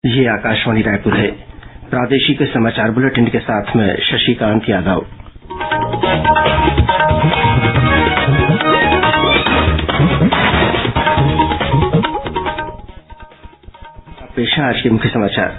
ये आकाशवाणी रायपुर है। प्रादेशिक समाचार बुलेटिन के साथ मैं शशिकांत यादव। पेश है आज के मुख्य समाचार।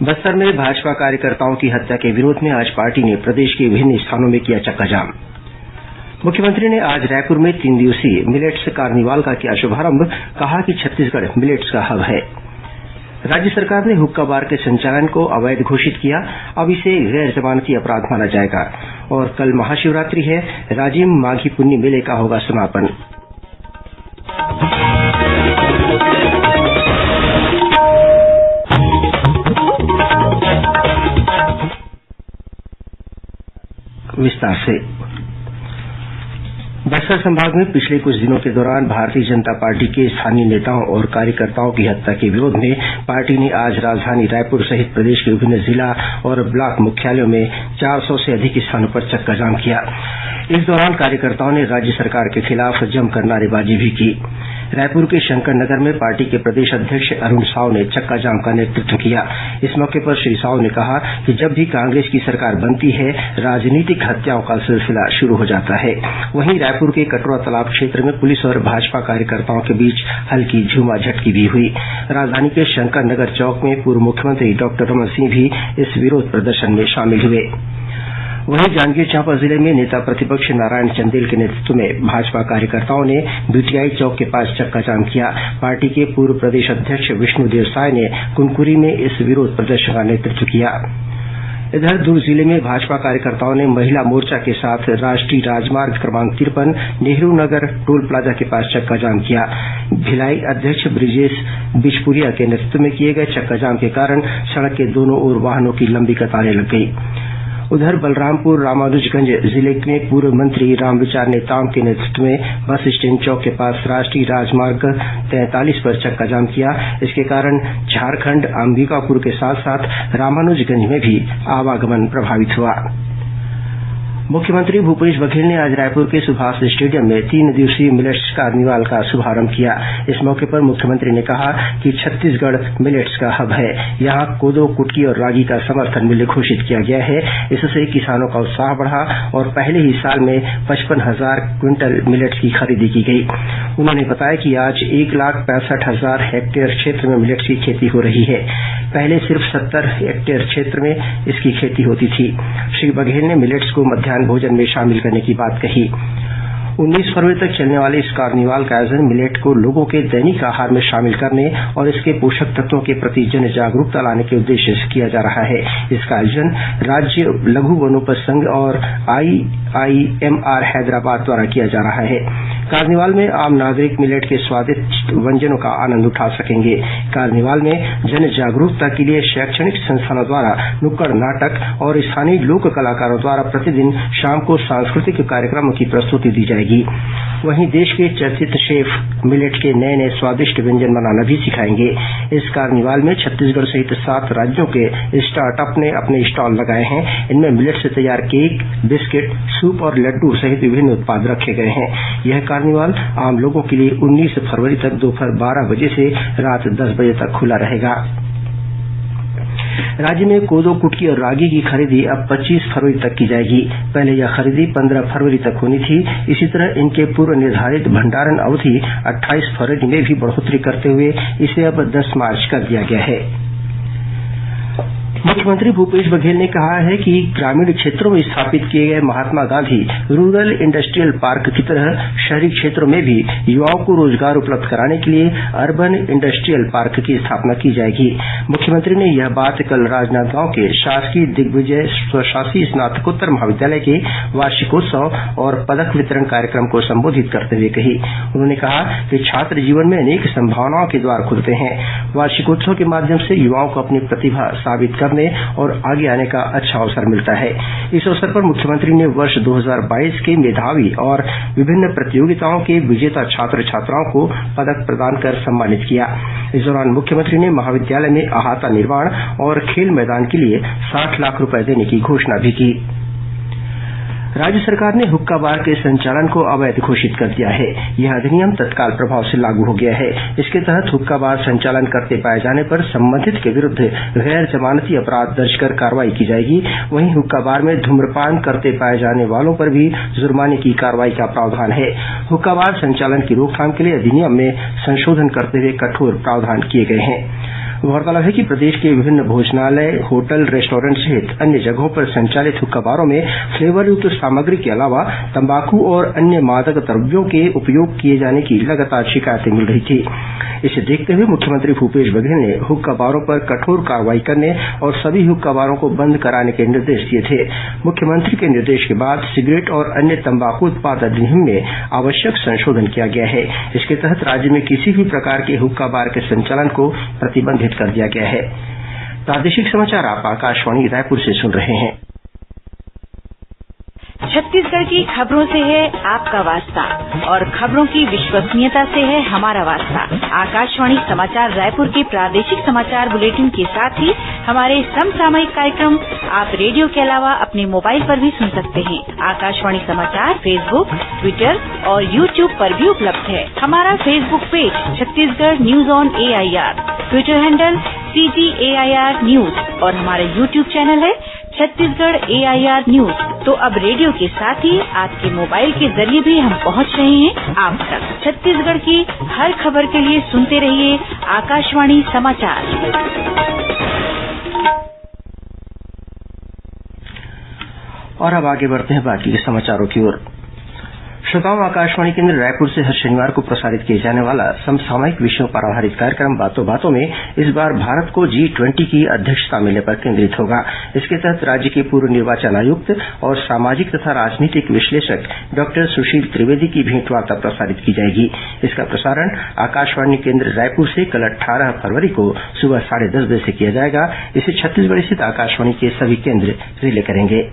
बस्तर में भाजपा कार्यकर्ताओं की हत्या के विरोध में आज पार्टी ने प्रदेश के विभिन्न स्थानों में किया चक्काजाम। मुख्यमंत्री ने आज रायपुर में 3 दिवसीय मिलेट्स कार्निवाल का किया शुभारंभ। कहा कि छत्तीसगढ़ मिलेट्स का हब है। राज्य सरकार ने हुक्का बार के संचालन को अवैध घोषित किया। अब इसे गैर जमानती अपराध माना जाएगा। और कल महाशिवरात्रि है। राजिम माघी पुन्नी मेले का होगा समापन। विस्तार से बस्तर संभाग में पिछले कुछ दिनों के दौरान भारतीय जनता पार्टी के स्थानीय नेताओं और कार्यकर्ताओं की हत्या के विरोध में पार्टी ने आज राजधानी रायपुर सहित प्रदेश के विभिन्न जिला और ब्लॉक मुख्यालयों में 400 से अधिक स्थानों पर चक्काजाम किया। इस दौरान कार्यकर्ताओं ने राज्य सरकार के खिलाफ जमकर नारेबाजी भी की। रायपुर के शंकर नगर में पार्टी के प्रदेश अध्यक्ष अरुण साव ने चक्काजाम का नेतृत्व किया। इस मौके पर श्री साव ने कहा कि जब भी कांग्रेस की सरकार बनती है, राजनीतिक हत्याओं का सिलसिला शुरू हो जाता है। वहीं रायपुर के कटोरा तालाब क्षेत्र में पुलिस और भाजपा कार्यकर्ताओं के बीच हल्की झूमाझटकी भी हुई। राजधानी के शंकर नगर चौक में पूर्व मुख्यमंत्री डॉक्टर रमन सिंह भी इस विरोध प्रदर्शन में शामिल हुए। वहीं जांजगीर चांपा जिले में नेता प्रतिपक्ष नारायण चंदेल के नेतृत्व में भाजपा कार्यकर्ताओं ने बीटीआई चौक के पास चक्काजाम किया। पार्टी के पूर्व प्रदेश अध्यक्ष विष्णुदेव साय ने कुनकुरी में इस विरोध प्रदर्शन का नेतृत्व किया। इधर दुर्ग जिले में भाजपा कार्यकर्ताओं ने महिला मोर्चा के साथ राष्ट्रीय राजमार्ग क्रमांक 53 नेहरू नगर टोल प्लाजा के पास चक्काजाम किया। भिलाई अध्यक्ष ब्रिजेश बिचपुरिया के नेतृत्व में किए गए चक्काजाम के कारण सड़क के दोनों ओर वाहनों की लंबी कतारें लग गई। उधर बलरामपुर रामानुजगंज जिले में पूर्व मंत्री रामविचार नेताम के नेतृत्व में बस स्टैंड चौक के पास राष्ट्रीय राजमार्ग 43 पर चक्काजाम किया। इसके कारण झारखंड अंबिकापुर के साथ साथ रामानुजगंज में भी आवागमन प्रभावित हुआ। मुख्यमंत्री भूपेश बघेल ने आज रायपुर के सुभाष स्टेडियम में 3 दिवसीय मिलेट्स कार्निवाल का शुभारंभ किया। इस मौके पर मुख्यमंत्री ने कहा कि छत्तीसगढ़ मिलेट्स का हब है। यहाँ कोदो, कुटकी और रागी का समर्थन मूल्य घोषित किया गया है। इससे किसानों का उत्साह बढ़ा और पहले ही साल में 55,000 क्विंटल मिलेट्स की खरीदी की गई। उन्होंने बताया कि आज 1,65,000 हेक्टेयर क्षेत्र में मिलेट्स की खेती हो रही है। पहले सिर्फ 70 हेक्टेयर क्षेत्र में इसकी खेती होती थी। श्री बघेल ने मिलेट्स को मध्यान्ह भोजन में शामिल करने की बात कही। 19 फरवरी तक चलने वाले इस कार्निवाल का आयोजन मिलेट को लोगों के दैनिक आहार में शामिल करने और इसके पोषक तत्वों के प्रति जन जागरूकता लाने के उद्देश्य से किया जा रहा है। इसका आयोजन राज्य लघु वनोपज संघ और IIMR हैदराबाद द्वारा किया जा रहा है। कार्निवाल में आम नागरिक मिलेट के स्वादिष्ट व्यंजनों का आनंद उठा सकेंगे। कार्निवाल में जन जागरूकता के लिए शैक्षणिक संस्थानों द्वारा नुक्कड़ नाटक और स्थानीय लोक कलाकारों द्वारा प्रतिदिन शाम को सांस्कृतिक कार्यक्रमों की प्रस्तुति दी जाएगी। वहीं देश के चर्चित शेफ मिलेट के नए नए स्वादिष्ट व्यंजन बनाना भी सिखाएंगे। इस कार्निवाल में छत्तीसगढ़ सहित 7 राज्यों के स्टार्टअप ने अपने स्टॉल लगाए हैं। इनमें मिलेट से तैयार केक, बिस्किट, सूप और लड्डू सहित विभिन्न उत्पाद रखे गए हैं। यह कार्निवाल आम लोगों के लिए 19 फरवरी तक दोपहर 12 बजे से रात 10 बजे तक खुला रहेगा। राज्य में कोदो, कुटकी और रागी की खरीदी अब 25 फरवरी तक की जाएगी। पहले यह खरीदी 15 फरवरी तक होनी थी। इसी तरह इनके पूर्व निर्धारित भंडारण अवधि 28 फरवरी में भी बढ़ोतरी करते हुए इसे अब 10 मार्च कर दिया गया है। मुख्यमंत्री भूपेश बघेल ने कहा है कि ग्रामीण क्षेत्रों में स्थापित किए गए Mahatma Gandhi rural industrial park की तरह शहरी क्षेत्रों में भी युवाओं को रोजगार उपलब्ध कराने के लिए अर्बन इंडस्ट्रियल पार्क की स्थापना की जाएगी। मुख्यमंत्री ने यह बात कल राजनांदगांव के शासकीय दिग्विजय स्वशासी स्नातकोत्तर महाविद्यालय के वार्षिकोत्सव और पदक वितरण कार्यक्रम को संबोधित करते हुए कही। उन्होंने कहा कि छात्र जीवन में अनेक संभावनाओं के द्वार खुलते हैं। वार्षिकोत्सव के माध्यम से युवाओं को अपनी प्रतिभा साबित करने और आगे आने का अच्छा अवसर मिलता है। इस अवसर पर मुख्यमंत्री ने वर्ष 2022 के मेधावी और विभिन्न प्रतियोगिताओं के विजेता छात्र छात्राओं को पदक प्रदान कर सम्मानित किया। इस दौरान मुख्यमंत्री ने महाविद्यालय में अहाता निर्माण और खेल मैदान के लिए 60 लाख रूपये देने की घोषणा भी की। राज्य सरकार ने हुक्का बार के संचालन को अवैध घोषित कर दिया है। यह अधिनियम तत्काल प्रभाव से लागू हो गया है। इसके तहत हुक्का बार संचालन करते पाए जाने पर संबंधित के विरुद्ध गैर जमानती अपराध दर्ज कर कार्रवाई की जाएगी। वहीं हुक्का बार में धूम्रपान करते पाए जाने वालों पर भी जुर्माने की कार्रवाई का प्रावधान है। हुक्का बार संचालन की रोकथाम के लिए अधिनियम में संशोधन करते हुए कठोर प्रावधान किए गए हैं। गौरतलब है कि प्रदेश के विभिन्न भोजनालय, होटल, रेस्टोरेंट सहित अन्य जगहों पर संचालित हुक्का बारों में फ्लेवर युक्त सामग्री के अलावा तंबाकू और अन्य मादक द्रव्यों के उपयोग किए जाने की लगातार शिकायतें मिल रही थी। इसे देखते हुए मुख्यमंत्री भूपेश बघेल ने हुक्का बारों पर कठोर कार्रवाई करने और सभी हुक्का बारों को बंद कराने के निर्देश दिए थे। मुख्यमंत्री के निर्देश के बाद सिगरेट और अन्य तंबाकू उत्पाद अधिनियम में आवश्यक संशोधन किया गया है। इसके तहत राज्य में किसी भी प्रकार के हुक्का बार के संचालन को प्रतिबंधित कर दिया गया है। प्रादेशिक समाचार आप आकाशवाणी रायपुर से सुन रहे हैं। छत्तीसगढ़ की खबरों से है आपका वास्ता और खबरों की विश्वसनीयता से है हमारा वास्ता। आकाशवाणी समाचार रायपुर के प्रादेशिक समाचार बुलेटिन के साथ ही हमारे समसामयिक कार्यक्रम आप रेडियो के अलावा अपने मोबाइल पर भी सुन सकते हैं। आकाशवाणी समाचार फेसबुक, ट्विटर और यूट्यूब पर भी उपलब्ध है। हमारा Facebook page Chhattisgarh news on AIR, Twitter handle CGAIR news और हमारा यूट्यूब चैनल है छत्तीसगढ़ AIR न्यूज। तो अब रेडियो के साथ ही आपके मोबाइल के जरिए भी हम पहुंच रहे हैं आप तक। छत्तीसगढ़ की हर खबर के लिए सुनते रहिए आकाशवाणी समाचार। और अब आगे बढ़ते हैं बाकी के समाचारों की ओर। श्रोताओं, आकाशवाणी केन्द्र रायपुर से हर शनिवार को प्रसारित किए जाने वाला समसामयिक विषयों पर आधारित कार्यक्रम बातों बातों में इस बार भारत को G20 की अध्यक्षता मिलने पर केंद्रित होगा। इसके तहत राज्य के पूर्व निर्वाचन आयुक्त और सामाजिक तथा राजनीतिक विश्लेषक डॉक्टर सुशील त्रिवेदी की भेंटवार्ता प्रसारित की जाएगी। इसका प्रसारण आकाशवाणी केन्द्र रायपुर से कल 18 फरवरी को सुबह 10:30 बजे से किया जाएगा। इसे छत्तीसगढ़ स्थित आकाशवाणी के सभी केन्द्र रिले करेंगे।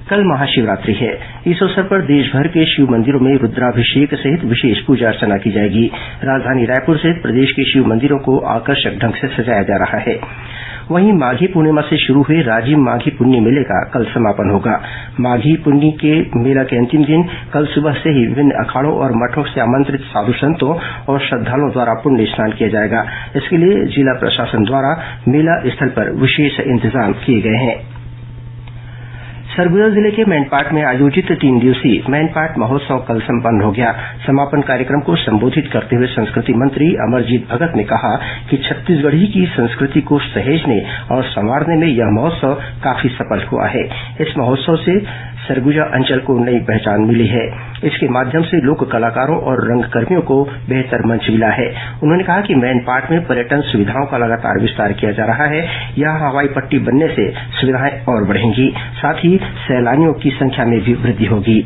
कल महाशिवरात्रि है। इस अवसर पर देशभर के शिव मंदिरों में रुद्राभिषेक सहित विशेष पूजा अर्चना की जाएगी। राजधानी रायपुर सहित प्रदेश के शिव मंदिरों को आकर्षक ढंग से सजाया जा रहा है। वहीं माघी पूर्णिमा से शुरू हुए राजिम माघी पुन्नी मेले का कल समापन होगा। माघी पुन्नी के मेला के अंतिम दिन कल सुबह से ही विभिन्न अखाड़ों और मठों से आमंत्रित साधु संतों और श्रद्धालुओं द्वारा पुण्य स्नान किया जाएगा। इसके लिए जिला प्रशासन द्वारा मेला स्थल पर विशेष इंतजाम किए गए हैं। सरगुजा जिले के मैनपाट में आयोजित 3 दिवसीय मैनपाट महोत्सव कल संपन्न हो गया। समापन कार्यक्रम को संबोधित करते हुए संस्कृति मंत्री अमरजीत भगत ने कहा कि छत्तीसगढ़ी की संस्कृति को सहेजने और संवारने में यह महोत्सव काफी सफल हुआ है। इस महोत्सव से सरगुजा अंचल को नई पहचान मिली है। इसके माध्यम से लोक कलाकारों और रंगकर्मियों को बेहतर मंच मिला है। उन्होंने कहा कि मैनपाट में पर्यटन सुविधाओं का लगातार विस्तार किया जा रहा है। यहां हवाई पट्टी बनने से सुविधाएं और बढ़ेंगी, साथ ही सैलानियों की संख्या में भी वृद्धि होगी।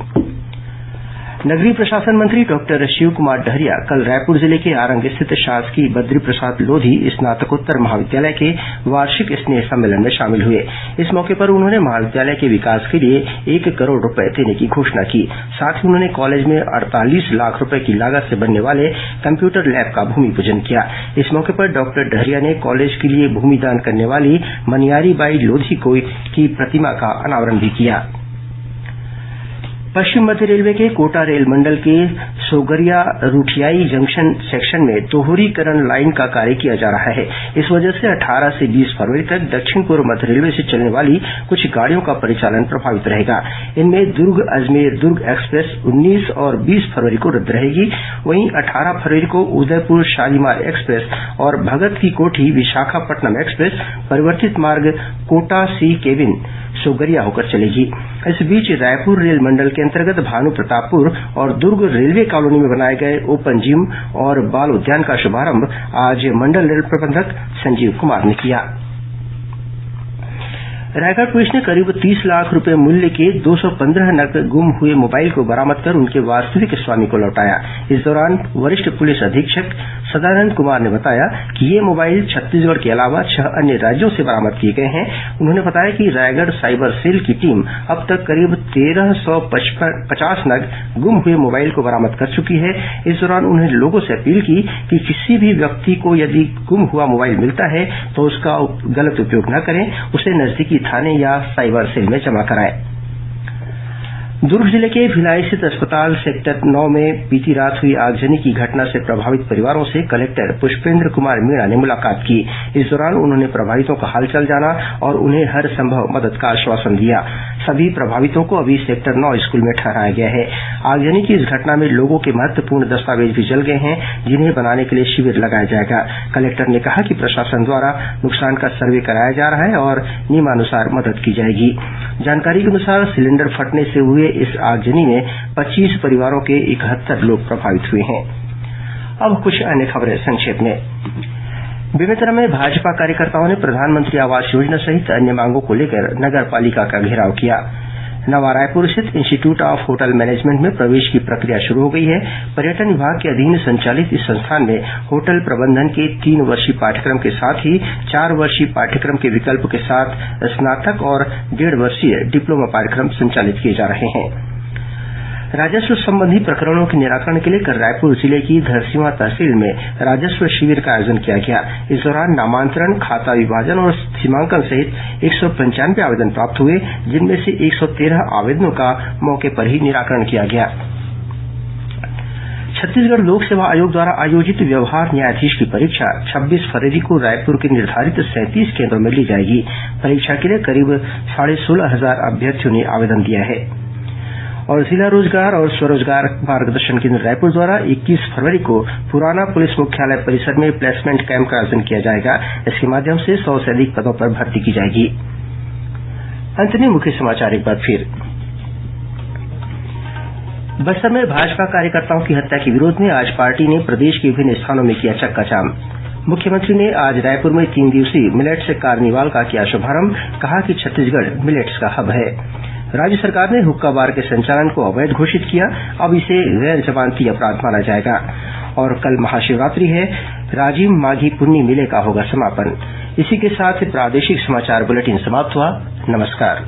नगरीय प्रशासन मंत्री डॉक्टर शिवकुमार डहरिया कल रायपुर जिले के आरंग स्थित शासकीय बद्री प्रसाद लोधी स्नातकोत्तर महाविद्यालय के वार्षिक स्नेह सम्मेलन में शामिल हुए। इस मौके पर उन्होंने महाविद्यालय के विकास के लिए 1 करोड़ रुपए देने की घोषणा की। साथ ही उन्होंने कॉलेज में 48 लाख रुपए की लागत से बनने वाले कंप्यूटर लैब का भूमि पूजन किया। इस मौके पर डॉक्टर डहरिया ने कॉलेज के लिए भूमि दान करने वाली मनियारी बाई लोधी की प्रतिमा का अनावरण भी किया। पश्चिम मध्य रेलवे के कोटा रेल मंडल के सोगरिया रूठियाई जंक्शन सेक्शन में दोहरीकरण लाइन का कार्य किया जा रहा है। इस वजह से 18 से 20 फरवरी तक दक्षिण पूर्व मध्य रेलवे से चलने वाली कुछ गाड़ियों का परिचालन प्रभावित रहेगा। इनमें दुर्ग अजमेर दुर्ग एक्सप्रेस 19 और 20 फरवरी को रद्द रहेगी। वहीं 18 फरवरी को उदयपुर शालीमार एक्सप्रेस और भगत की कोठी विशाखापट्टनम एक्सप्रेस परिवर्तित मार्ग कोटा सी केबिन सोगरिया होकर चलेगी। इस बीच रायपुर रेल मंडल के अंतर्गत भानु प्रतापपुर और दुर्ग रेलवे कॉलोनी में बनाए गए ओपन जिम और बाल उद्यान का शुभारंभ आज मंडल रेल प्रबंधक संजीव कुमार ने किया। रायगढ़ पुलिस ने करीब 30 लाख रुपए मूल्य के 215 नग गुम हुए मोबाइल को बरामद कर उनके वास्तविक स्वामी को लौटाया। इस दौरान वरिष्ठ पुलिस अधीक्षक सदानंद कुमार ने बताया कि ये मोबाइल छत्तीसगढ़ के अलावा 6 अन्य राज्यों से बरामद किए गए हैं। उन्होंने बताया कि रायगढ़ साइबर सेल की टीम अब तक करीब 1350 नग गुम हुए मोबाइल को बरामद कर चुकी है। इस दौरान उन्होंने लोगों से अपील की कि किसी भी व्यक्ति को यदि गुम हुआ मोबाइल मिलता है तो उसका गलत उपयोग न करें, उसे नजदीकी थाने या साइबर सेल में जमा कराएं। दुर्ग जिले के भिलाई स्थित अस्पताल सेक्टर 9 में बीती रात हुई आगजनी की घटना से प्रभावित परिवारों से कलेक्टर पुष्पेन्द्र कुमार मीणा ने मुलाकात की। इस दौरान उन्होंने प्रभावितों का हालचाल जाना और उन्हें हर संभव मदद का आश्वासन दिया। सभी प्रभावितों को अभी सेक्टर 9 स्कूल में ठहराया गया है। आगजनी की इस घटना में लोगों के महत्वपूर्ण दस्तावेज भी जल गए हैं, जिन्हें बनाने के लिए शिविर लगाया जाएगा। कलेक्टर ने कहा कि प्रशासन द्वारा नुकसान का सर्वे कराया जा रहा है और नियमानुसार मदद की जाएगी। जानकारी के अनुसार सिलेंडर फटने से हुए इस आगजनी में 25 परिवारों के 71 लोग प्रभावित हुए हैं। अब कुछ अन्य खबरें संक्षेप में। बेमेतरा में भाजपा कार्यकर्ताओं ने प्रधानमंत्री आवास योजना सहित अन्य मांगों को लेकर नगर पालिका का घेराव किया। नवा रायपुर स्थित इंस्टीट्यूट ऑफ होटल मैनेजमेंट में प्रवेश की प्रक्रिया शुरू हो गई है। पर्यटन विभाग के अधीन संचालित इस संस्थान में होटल प्रबंधन के 3 वर्षीय पाठ्यक्रम के साथ ही 4 वर्षीय पाठ्यक्रम के विकल्प के साथ स्नातक और 1.5 वर्षीय डिप्लोमा पाठ्यक्रम संचालित किए जा रहे हैं। राजस्व संबंधी प्रकरणों के निराकरण के लिए कल रायपुर जिले की धरसींवा तहसील में राजस्व शिविर का आयोजन किया गया। इस दौरान नामांतरण, खाता विभाजन और सीमांकन सहित 195 आवेदन प्राप्त हुए, जिनमें से 113 आवेदनों का मौके पर ही निराकरण किया गया। छत्तीसगढ़ लोक सेवा आयोग द्वारा आयोजित व्यवहार न्यायाधीश की परीक्षा 26 फरवरी को रायपुर के निर्धारित 37 केन्द्रों में ली जाएगी। परीक्षा के लिए करीब 16,500 अभ्यर्थियों ने आवेदन दिया है। और जिला रोजगार और स्वरोजगार मार्गदर्शन केन्द्र रायपुर द्वारा 21 फरवरी को पुराना पुलिस मुख्यालय परिसर में प्लेसमेंट कैंप का आयोजन किया जाएगा। इसके माध्यम से 100 से अधिक पदों पर भर्ती की जाएगी। अंत में मुख्य समाचार एक बार फिर। बस्तर में भाजपा कार्यकर्ताओं की हत्या के विरोध में आज पार्टी ने प्रदेश के विभिन्न स्थानों में किया चक्काजाम। मुख्यमंत्री ने आज रायपुर में 3 दिवसीय मिलेट्स कार्निवाल का किया शुभारंभ। कहा कि छत्तीसगढ़ मिलेट्स का हब है। राज्य सरकार ने हुक्का बार के संचालन को अवैध घोषित किया। अब इसे गैर जमानती अपराध माना जाएगा। और कल महाशिवरात्रि है। राजिम माघी पुन्नी मेले का होगा समापन। इसी के साथ प्रादेशिक समाचार बुलेटिन समाप्त हुआ। नमस्कार।